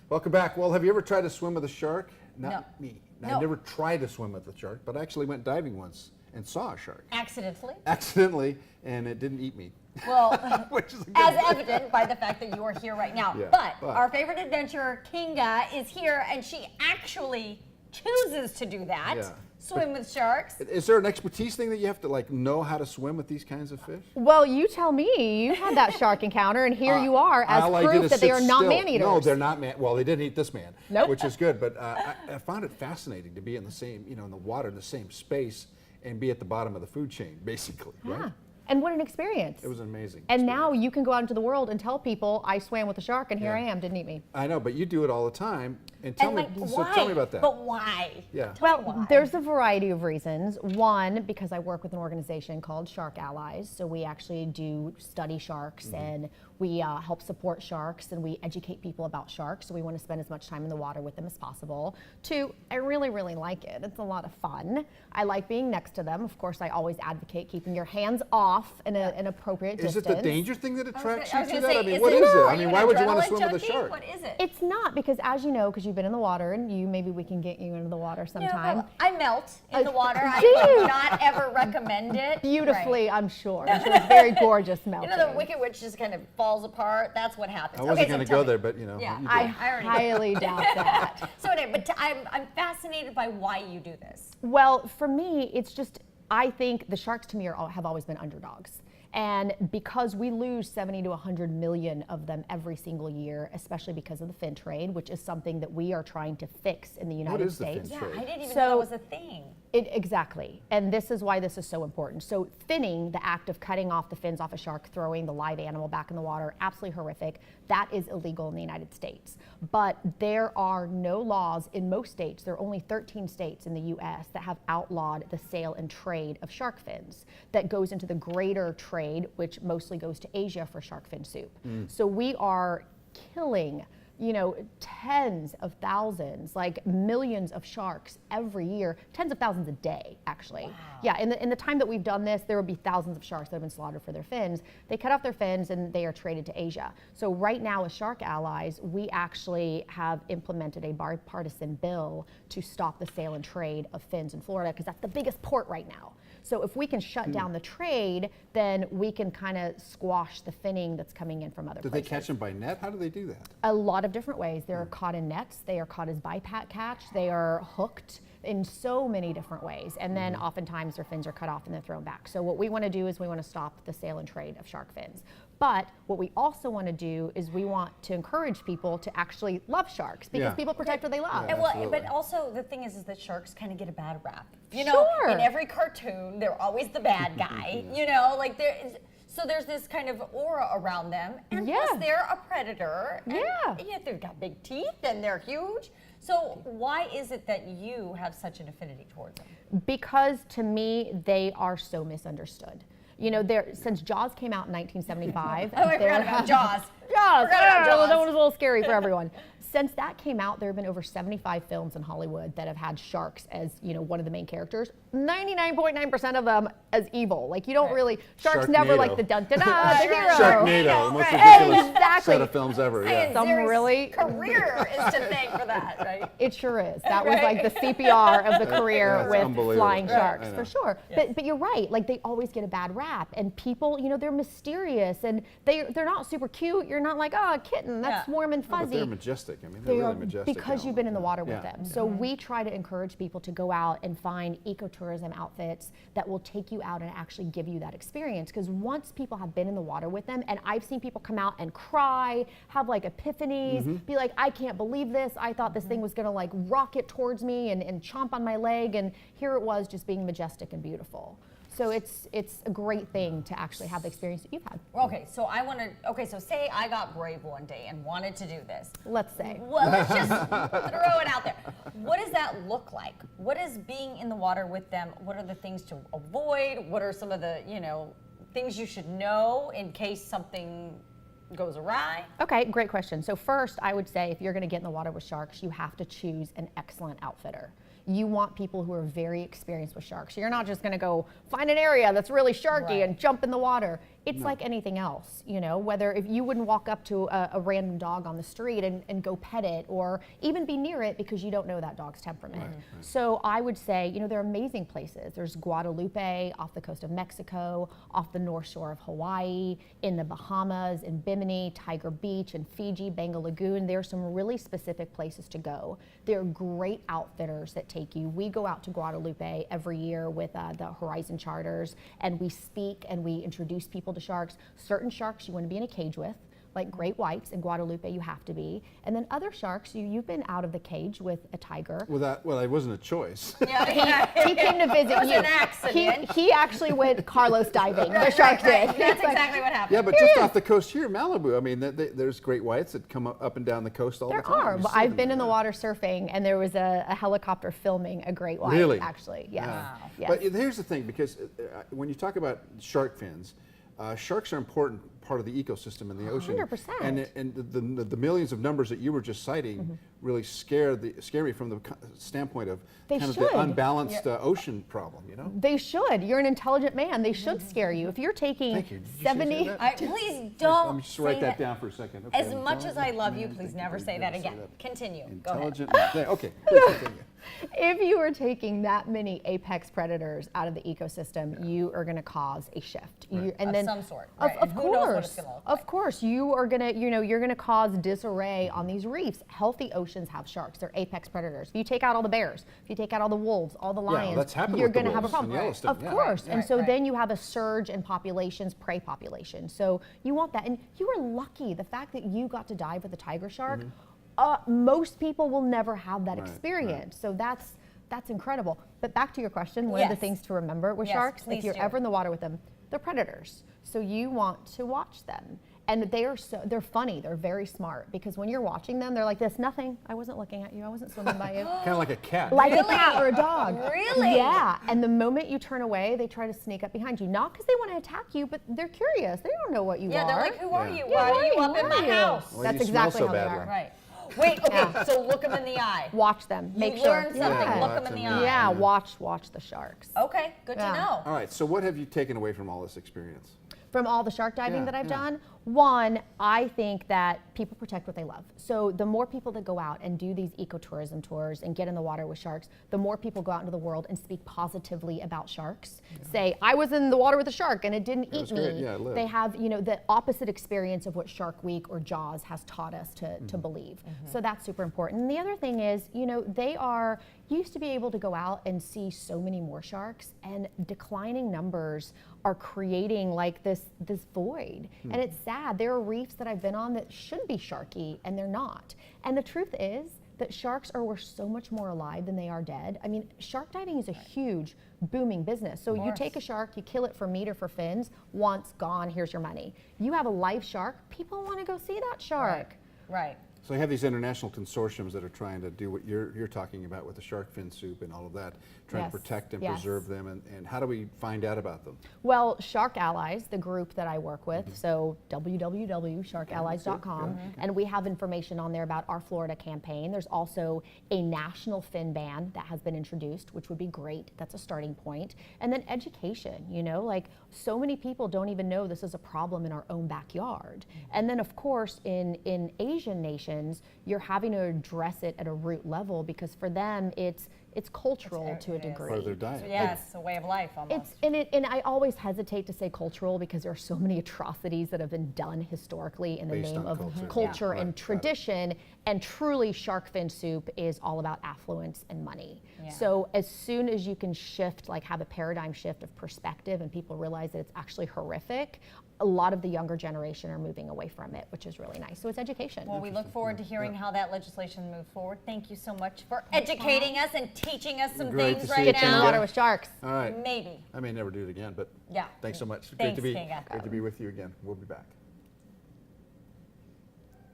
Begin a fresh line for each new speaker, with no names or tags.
Welcome back. Well, have you ever tried to swim with a shark? Not me.
No.
I never tried to swim with a shark, but I actually went diving once and saw a shark.
Accidentally?
Accidentally, and it didn't eat me.
Well,
Which is a good
as
thing.
evident by the fact that you are here right now.
Yeah,
but
but-
our favorite adventurer, Kinga, is here, and she actually chooses to do that.
Yeah.
Swim with sharks.
Is there an expertise thing that you have to like know how to swim with these kinds of fish?
Well, you tell me. You had that shark encounter, and here you are as
All I did
proof
is
that they
sit
are not
still.
man-eaters.
No, they're not man. Well, they didn't eat this man,
Nope.
which is good. But I found it fascinating to be in the same, in the water, in the same space, and be at the bottom of the food chain, basically.
Yeah.
Right?
And what an experience.
It was an amazing.
And
experience.
now you can go out into the world and tell people, I swam with a shark, and here
Yeah.
I am, didn't eat me.
I know, but you do it all the time. And tell
And
me,
like,
so
why?
tell me about that.
But why?
Yeah.
Tell me
Well,
why.
there's a variety of reasons. One, because I work with an organization called Shark Allies. So we actually do study sharks and we help support sharks and we educate people about sharks. So we want to spend as much time in the water with them as possible. Two, I really, really like it. It's a lot of fun. I like being next to them. Of course, I always advocate keeping your hands off in an appropriate
Is
distance.
it the danger thing that attracts you
I was
to
gonna
that?
say,
I mean,
is
what
it-
is it?
are
I
you
mean,
an
why would you want to
adrenaline
swim with a
junkie?
shark?
What is it?
It's not, because as you know, because you've been in the water, and maybe we can get you into the water
Yeah,
sometime.
well, I melt in the water. I
do you?
would not ever recommend it.
Beautifully, I'm sure. I'm sure it's very gorgeous
Right.
melting.
You know, the Wicked Witch just kind of falls apart. That's what happens.
I wasn't
Okay, so
going to
tell
go
me.
there, but
Yeah,
you
I
did.
already
highly doubt that.
So anyway, but I'm fascinated by why you do this.
Well, for me, it's just, I think the sharks to me have always been underdogs. And because we lose 70 to 100 million of them every single year, especially because of the fin trade, which is something that we are trying to fix in the United
is the fin
States.
Yeah,
Trade.
I didn't even
So-
know that was a thing.
Exactly. And this is why this is so important. So finning, the act of cutting off the fins off a shark, throwing the live animal back in the water, absolutely horrific. That is illegal in the United States. But there are no laws in most states. There are only 13 states in the US that have outlawed the sale and trade of shark fins. That goes into the greater trade, which mostly goes to Asia for shark fin soup. So we are killing tens of thousands, like millions of sharks every year, tens of thousands a day, actually.
Wow.
Yeah, in the time that we've done this, there will be thousands of sharks that have been slaughtered for their fins. They cut off their fins and they are traded to Asia. So right now as Shark Allies, we actually have implemented a bipartisan bill to stop the sale and trade of fins in Florida, because that's the biggest port right now. So if we can shut down the trade, then we can kind of squash the finning that's coming in from other
Did they
places.
catch them by net? How do they do that?
A lot of different ways. They're caught in nets, they are caught as bypass catch, they are hooked in so many different ways. And then oftentimes their fins are cut off and they're thrown back. So what we want to do is we want to stop the sale and trade of shark fins. But what we also want to do is we want to encourage people to actually love sharks, because
Yeah.
people protect what they love.
And well,
Absolutely.
but also the thing is that sharks kind of get a bad rap.
Sure.
In every cartoon, they're always the bad guy. Like so there's this kind of aura around them, and
Yeah.
plus they're a predator. And
Yeah.
they've got big teeth and they're huge. So why is it that you have such an affinity towards them?
Because to me, they are so misunderstood. Since Jaws came out in 1975.
Oh, I forgot about Jaws.
Jaws.
Forgot about Jaws.
That one was a little scary for everyone. Since that came out, there have been over 75 films in Hollywood that have had sharks as, one of the main characters. 99.9% of them as evil. Like, you don't
Right.
really, sharks never
Sharknado.
like the dun-da-da, the hero.
Sharknado, the most
Right.
ridiculous
Exactly.
set of films ever. Yeah.
Some
Zeri's
really-
career is to thank for that, right?
It sure is. That was like the CPR of the career
That's
with
unbelievable.
flying
Right.
sharks,
I know.
for sure.
Yes.
But you're right. Like, they always get a bad rap, and people, they're mysterious and they're not super cute. You're not like, oh, a kitten, that's
Yeah.
warm and
No, but
fuzzy.
they're majestic. I mean,
They
they're
are,
really majestic.
because you've been in the water with
Yeah.
them. So we try to encourage people to go out and find ecotourism outfits that will take you out and actually give you that experience. Because once people have been in the water with them, and I've seen people come out and cry, have like epiphanies, be like, I can't believe this. I thought this thing was gonna like rocket towards me and chomp on my leg, and here it was just being majestic and beautiful. So it's a great thing to actually have the experience that you've had.
Okay, so so say I got brave one day and wanted to do this.
Let's say.
Well, let's just throw it out there. What does that look like? What is being in the water with them? What are the things to avoid? What are some of the, things you should know in case something goes awry?
Okay, great question. So first, I would say if you're gonna get in the water with sharks, you have to choose an excellent outfitter. You want people who are very experienced with sharks. You're not just gonna go find an area that's really sharky
Right.
and jump in the water. it's like anything else, you know, whether if you wouldn't walk up to a random dog on the street and go pet it or even be near it because you don't know that dog's temperament.
Right.
So I would say, you know, there are amazing places. There's Guadalupe off the coast of Mexico, off the north shore of Hawaii, in the Bahamas, in Bimini, Tiger Beach, in Fiji, Bengal Lagoon. There are some really specific places to go. There are great outfitters that take you. We go out to Guadalupe every year with the Horizon Charters, and we speak and we introduce people to sharks. Certain sharks you want to be in a cage with, like great whites. In Guadalupe you have to be. And then other sharks, you've been out of the cage with a tiger.
Well, it wasn't a choice.
He came to visit
It was
you.
an accident.
He actually went Carlos diving. The shark did.
That's exactly what happened.
Yeah, but just off the coast here, Malibu, I mean, there's great whites that come up and down the coast all
There
the time.
are.
You
But
see
I've
them
been
there,
in the
yeah.
water surfing, and there was a helicopter filming a great white.
Really?
Actually, yes.
Yeah.
Yes.
But here's the thing, because when you talk about shark fins, sharks are an important part of the ecosystem in the ocean.
100%.
And the millions of numbers that you were just citing really scare me from the standpoint of
They
kind of
should.
the unbalanced ocean problem, you know?
They should. You're an intelligent man. They should scare you. If you're taking
Thank you. Did you say
70,
that?
Please don't
Let me just write
say
that down for a second. Okay,
As much as I love you,
intelligent
please
man.
never say that again. Continue. Go ahead.
Intelligent man. Okay, please continue.
if you are taking that many apex predators out of the ecosystem, you are going to cause a shift.
Right.
And
Of
then,
some sort,
Of,
right,
of
and who knows what it's
course,
gonna look
of
like.
course, you are going to, you're going to cause disarray on these reefs. Healthy oceans have sharks. They're apex predators. If you take out all the bears, if you take out all the wolves, all the lions,
that's happened
you're
with the
going to have a
wolves in
problem.
Yellowstone,
Of
yeah.
course.
Right,
And so
right.
then you have a surge in populations, prey population. So you want that. And you were lucky. The fact that you got to dive with a tiger shark, most people will never have that
Right, right.
experience. So that's incredible. But back to your question, one of the
Yes.
things to remember with
Yes,
sharks,
please
if you're
do.
ever in the water with them, they're predators. So you want to watch them. And they're funny, they're very smart, because when you're watching them, they're like this, nothing, I wasn't looking at you, I wasn't swimming by you.
Kind of like a cat.
Like
Really?
a cat or a dog.
Really?
Yeah, and the moment you turn away, they try to sneak up behind you. Not because they want to attack you, but they're curious. They don't know what you
Yeah,
are.
they're like, who are
Yeah.
you?
Yeah,
Why are you
who
up in
are
my
you?
house?
Well,
That's
you smell
exactly
so
how they
badly.
are.
Right. Wait, okay, so look them in the eye.
Watch them. Make
You
sure.
learn something,
Yeah.
look them in the
Yeah.
eye.
Yeah, watch the sharks.
Okay, good to
Yeah.
know.
All right, so what have you taken away from all this experience?
From all the shark diving
Yeah,
that I've
yeah.
done, one, I think that people protect what they love. So the more people that go out and do these ecotourism tours and get in the water with sharks, the more people go out into the world and speak positively about sharks. Say, I was in the water with a shark and it didn't
was
eat
great.
me.
Yeah, it lived.
They have, the opposite experience of what Shark Week or Jaws has taught us to
Mm-hmm.
believe. So that's super important. And the other thing is, they are used to be able to go out and see so many more sharks, and declining numbers are creating like this void.
Hmm.
And it's sad. There are reefs that I've been on that should be sharky and they're not. And the truth is that sharks are so much more alive than they are dead. I mean, shark diving is a huge booming business. So you
course.
take a shark, you kill it for meat or for fins, once, gone, here's your money. You have a live shark, people want to go see that shark.
Right.
So you have these international consortiums that are trying to do what you're talking about with the shark fin soup and all of that, trying
Yes,
to protect and
yes.
preserve them. And how do we find out about them?
Well, Shark Allies, the group that I work
Mm-hmm.
with, so www.sharkallies.com, and we have information on there about our Florida campaign. There's also a national fin ban that has been introduced, which would be great. That's a starting point. And then education, like so many people don't even know this is a problem in our own backyard. And then of course, in Asian nations, you're having to address it at a root level, because for them, it's cultural to a
it is.
degree.
Part of their diet.
Yeah, it's a way of life almost.
And I always hesitate to say cultural, because there are so many atrocities that have been done historically in the
Based
name
on
of
culture.
culture
Yeah.
and
Right, got it.
tradition. And truly, shark fin soup is all about affluence and money.
Yeah.
So as soon as you can shift, like have a paradigm shift of perspective, and people realize that it's actually horrific, a lot of the younger generation are moving away from it, which is really nice. So it's education.
Well, we look forward to hearing how that legislation moves forward. Thank you so much for educating us and teaching us some
Great
things
to see
right
you,
Get you in the
now.
water with sharks.
All right.
Maybe.
I may never do it again, but
Yeah.
thanks so much.
Thanks,
great
Kinga.
to be with you again. We'll be back.